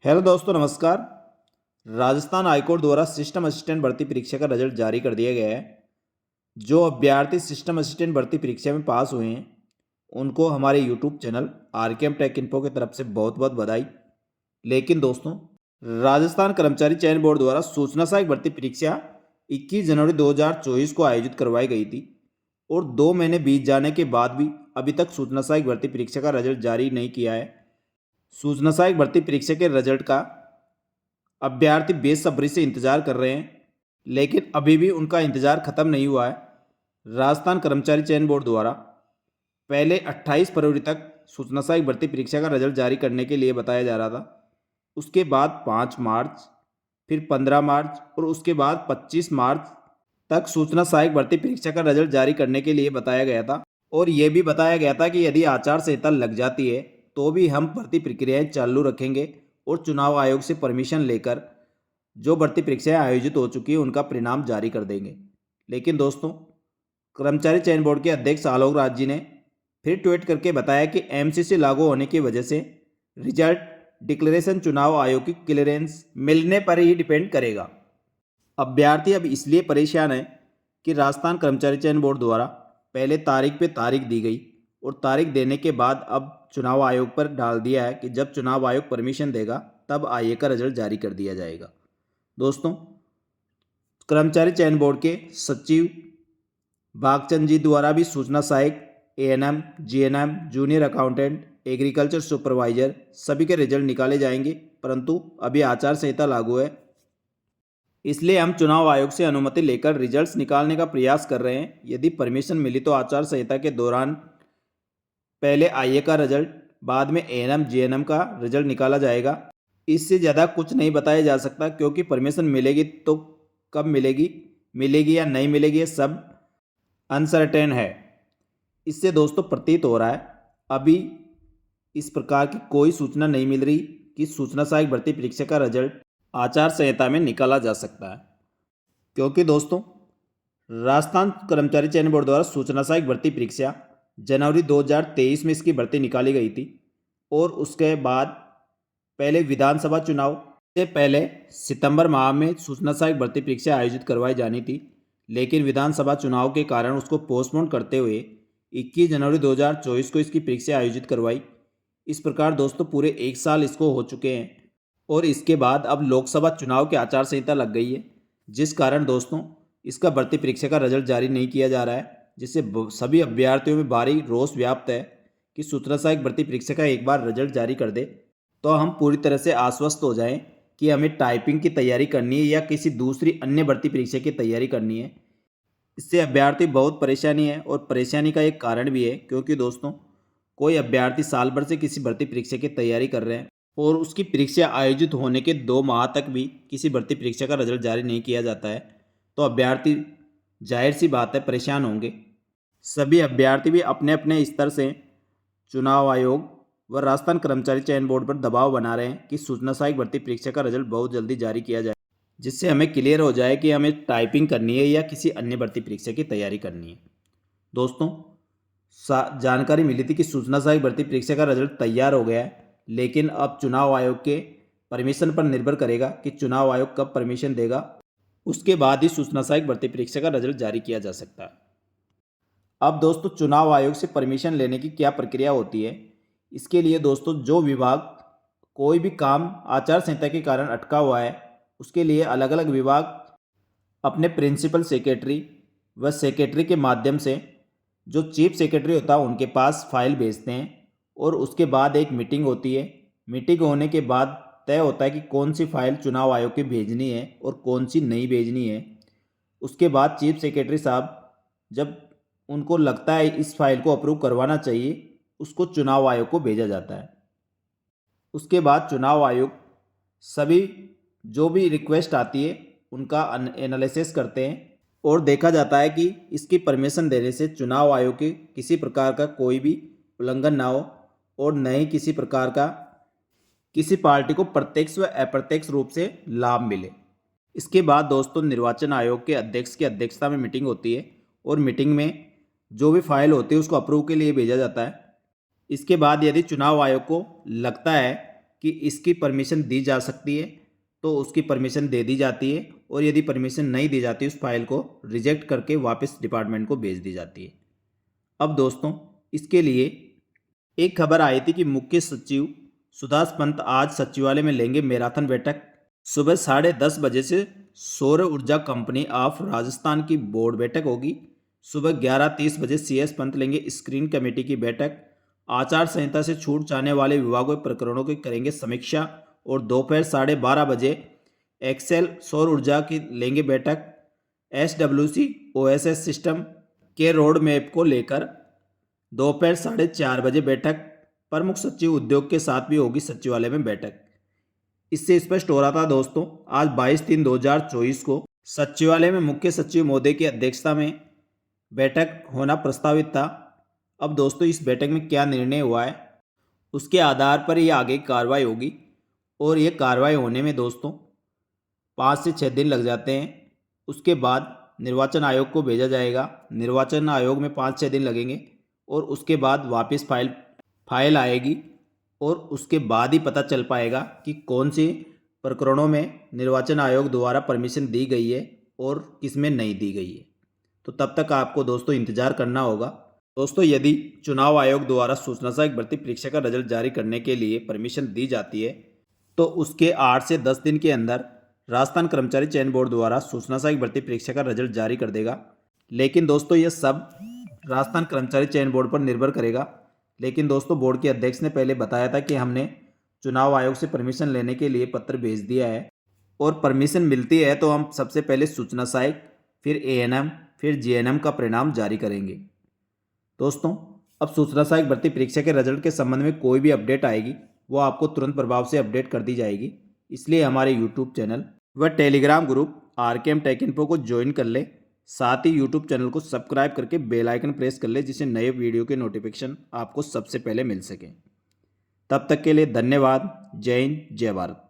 Hello दोस्तों, नमस्कार। Rajasthan high court द्वारा सिस्टम असिस्टेंट भर्ती परीक्षा का रिजल्ट जारी कर दिया गया है। जो अभ्यर्थी सिस्टम असिस्टेंट भर्ती परीक्षा में पास हुए हैं उनको हमारे YouTube channel RKM take info की तरफ से बहुत बहुत बधाई। लेकिन दोस्तों, राजस्थान कर्मचारी चयन बोर्ड द्वारा सूचना सहायक भर्ती परीक्षा 21 जनवरी 2024 को आयोजित करवाई गई थी और 2 महीने बीत जाने के बाद भी अभी तक सूचना सहायक भर्ती परीक्षा का रिजल्ट जारी नहीं किया है। सूचना सहायक भर्ती परीक्षा के रिजल्ट का अभ्यर्थी बेसब्री से इंतजार कर रहे हैं, लेकिन अभी भी उनका इंतजार खत्म नहीं हुआ है। राजस्थान कर्मचारी चयन बोर्ड द्वारा पहले 28 फरवरी तक सूचना सहायक भर्ती परीक्षा का रिजल्ट जारी करने के लिए बताया जा रहा था। उसके बाद 5 मार्च, फिर 15 मार्च और उसके बाद 25 मार्च तक सूचना सहायक भर्ती परीक्षा का रिजल्ट जारी करने के लिए बताया गया था। और यह भी बताया गया था कि यदि आचार संहिता लग जाती है तो भी हम भर्ती प्रक्रियाएं चालू रखेंगे और चुनाव आयोग से परमिशन लेकर जो भर्ती परीक्षाएं आयोजित हो चुकी है उनका परिणाम जारी कर देंगे। लेकिन दोस्तों, कर्मचारी चयन बोर्ड के अध्यक्ष आलोक राज जी ने फिर ट्वीट करके बताया कि एमसीसी लागू होने की वजह से रिजल्ट डिक्लेरेशन चुनाव आयोग की क्लियरेंस मिलने पर ही डिपेंड करेगा। अभ्यर्थी अब इसलिए परेशान है कि राजस्थान कर्मचारी चयन बोर्ड द्वारा पहले तारीख पे तारीख दी गई और तारीख देने के बाद अब चुनाव आयोग पर डाल दिया है कि जब चुनाव आयोग परमिशन देगा तब आईए का रिजल्ट जारी कर दिया जाएगा। दोस्तों, कर्मचारी चयन बोर्ड के सचिव भागचंद जी द्वारा भी सूचना सहायक, ANM, GNM, junior accountant, agriculture supervisor सभी के रिजल्ट निकाले जाएंगे, परंतु अभी आचार संहिता लागू है, इसलिए हम चुनाव आयोग से अनुमति लेकर रिजल्ट्स निकालने का प्रयास कर रहे हैं। यदि परमिशन मिली तो आचार संहिता के दौरान पहले आईए का रिजल्ट, बाद में एएनएम जीएनएम का रिजल्ट निकाला जाएगा। इससे ज़्यादा कुछ नहीं बताया जा सकता, क्योंकि परमिशन मिलेगी तो कब मिलेगी, मिलेगी या नहीं मिलेगी, ये सब अनसर्टेन है। इससे दोस्तों प्रतीत हो रहा है अभी इस प्रकार की कोई सूचना नहीं मिल रही कि सूचना सहायक भर्ती परीक्षा का रिजल्ट आचार संहिता में निकाला जा सकता है। क्योंकि दोस्तों, राजस्थान कर्मचारी चयन बोर्ड द्वारा सूचना सहायक भर्ती परीक्षा जनवरी 2023 में इसकी भर्ती निकाली गई थी और उसके बाद पहले विधानसभा चुनाव से पहले सितंबर माह में सूचना सहायक भर्ती परीक्षा आयोजित करवाई जानी थी, लेकिन विधानसभा चुनाव के कारण उसको पोस्टपोन करते हुए 21 जनवरी 2024 को इसकी परीक्षा आयोजित करवाई। इस प्रकार दोस्तों पूरे 1 साल इसको हो चुके हैं और इसके बाद अब लोकसभा चुनाव की आचार संहिता लग गई है, जिस कारण दोस्तों इसका भर्ती परीक्षा का रिजल्ट जारी नहीं किया जा रहा है, जिससे सभी अभ्यर्थियों में भारी रोष व्याप्त है कि सूचना सहायक भर्ती परीक्षा का एक बार रिजल्ट जारी कर दे तो हम पूरी तरह से आश्वस्त हो जाएं कि हमें टाइपिंग की तैयारी करनी है या किसी दूसरी अन्य भर्ती परीक्षा की तैयारी करनी है। इससे अभ्यर्थी बहुत परेशानी है और परेशानी का एक कारण भी है, क्योंकि दोस्तों कोई अभ्यर्थी साल भर से किसी भर्ती परीक्षा की तैयारी कर रहे हैं और उसकी परीक्षा आयोजित होने के 2 माह तक भी किसी भर्ती परीक्षा का रिजल्ट जारी नहीं किया जाता है, तो अभ्यर्थी जाहिर सी बात है परेशान होंगे। सभी अभ्यर्थी भी अपने अपने स्तर से चुनाव आयोग व राजस्थान कर्मचारी चयन बोर्ड पर दबाव बना रहे हैं कि सूचना सहायक भर्ती परीक्षा का रिजल्ट बहुत जल्दी जारी किया जाए, जिससे हमें क्लियर हो जाए कि हमें टाइपिंग करनी है या किसी अन्य भर्ती परीक्षा की तैयारी करनी है। दोस्तों, जानकारी मिली थी कि सूचना सहायक भर्ती परीक्षा का रिजल्ट तैयार हो गया है, लेकिन अब चुनाव आयोग के परमिशन पर निर्भर करेगा कि चुनाव आयोग कब परमिशन देगा, उसके बाद ही सूचना सहायक भर्ती परीक्षा का रिजल्ट जारी किया जा सकता है। अब दोस्तों, चुनाव आयोग से परमिशन लेने की क्या प्रक्रिया होती है? इसके लिए दोस्तों जो विभाग कोई भी काम आचार संहिता के कारण अटका हुआ है, उसके लिए अलग अलग विभाग अपने प्रिंसिपल सेक्रेटरी व सेक्रेटरी के माध्यम से जो चीफ सेक्रेटरी होता है उनके पास फाइल भेजते हैं और उसके बाद एक मीटिंग होती है। मीटिंग होने के बाद तय होता है कि कौन सी फाइल चुनाव आयोग की भेजनी है और कौन सी नहीं भेजनी है। उसके बाद चीफ सेक्रेटरी साहब जब उनको लगता है इस फाइल को अप्रूव करवाना चाहिए, उसको चुनाव आयोग को भेजा जाता है। उसके बाद चुनाव आयोग सभी जो भी रिक्वेस्ट आती है उनका एनालिसिस करते हैं और देखा जाता है कि इसकी परमिशन देने से चुनाव आयोग के किसी प्रकार का कोई भी उल्लंघन ना हो और न ही किसी प्रकार का किसी पार्टी को प्रत्यक्ष व अप्रत्यक्ष रूप से लाभ मिले। इसके बाद दोस्तों निर्वाचन आयोग के अध्यक्ष की अध्यक्षता में मीटिंग होती है और मीटिंग में जो भी फाइल होती है उसको अप्रूव के लिए भेजा जाता है। इसके बाद यदि चुनाव आयोग को लगता है कि इसकी परमिशन दी जा सकती है तो उसकी परमिशन दे दी जाती है, और यदि परमिशन नहीं दी जाती उस फाइल को रिजेक्ट करके वापस डिपार्टमेंट को भेज दी जाती है। अब दोस्तों इसके लिए एक खबर आई थी कि मुख्य सचिव सुभाष पंत आज सचिवालय में लेंगे मैराथन बैठक। सुबह 10:30 बजे से सौर ऊर्जा कंपनी ऑफ राजस्थान की बोर्ड बैठक होगी। सुबह 11:30 बजे CS पंत लेंगे स्क्रीन कमेटी की बैठक। आचार संहिता से छूट जाने वाले विभागों के प्रकरणों की करेंगे समीक्षा, और दोपहर 12:30 बजे एक्सेल सौर ऊर्जा की लेंगे बैठक। SWC OSS सिस्टम के रोड मैप को लेकर दोपहर 4:30 बजे बैठक। प्रमुख सचिव उद्योग के साथ भी होगी सचिवालय में बैठक। इससे स्पष्ट हो रहा था दोस्तों आज 22/3/2024 को सचिवालय में मुख्य सचिव महोदय की अध्यक्षता में बैठक होना प्रस्तावित था। अब दोस्तों इस बैठक में क्या निर्णय हुआ है उसके आधार पर ये आगे कार्रवाई होगी, और ये कार्रवाई होने में दोस्तों 5 से 6 दिन लग जाते हैं। उसके बाद निर्वाचन आयोग को भेजा जाएगा, निर्वाचन आयोग में 5-6 दिन लगेंगे, और उसके बाद वापस फाइल आएगी, और उसके बाद ही पता चल पाएगा कि कौन से प्रकरणों में निर्वाचन आयोग द्वारा परमिशन दी गई है और किस में नहीं दी गई है। तो तब तक आपको दोस्तों इंतज़ार करना होगा। दोस्तों यदि चुनाव आयोग द्वारा सूचना सहायक भर्ती परीक्षा का रिजल्ट जारी करने के लिए परमिशन दी जाती है तो उसके 8 से 10 दिन के अंदर राजस्थान कर्मचारी चयन बोर्ड द्वारा सूचना सहायक भर्ती परीक्षा का रिजल्ट जारी कर देगा। लेकिन दोस्तों यह सब राजस्थान कर्मचारी चयन बोर्ड पर निर्भर करेगा। लेकिन दोस्तों बोर्ड के अध्यक्ष ने पहले बताया था कि हमने चुनाव आयोग से परमिशन लेने के लिए पत्र भेज दिया है, और परमिशन मिलती है तो हम सबसे पहले सूचना सहायक, फिर ANM, फिर GNM का परिणाम जारी करेंगे। दोस्तों अब सूचना सहायक भर्ती परीक्षा के रिजल्ट के संबंध में कोई भी अपडेट आएगी वो आपको तुरंत प्रभाव से अपडेट कर दी जाएगी। इसलिए हमारे YouTube चैनल व Telegram group RKM take info को ज्वाइन कर ले। साथ ही YouTube चैनल को सब्सक्राइब करके बेल आइकन प्रेस कर ले, जिससे नए वीडियो के नोटिफिकेशन आपको सबसे पहले मिल सके। तब तक के लिए धन्यवाद। जय हिंद, जय भारत।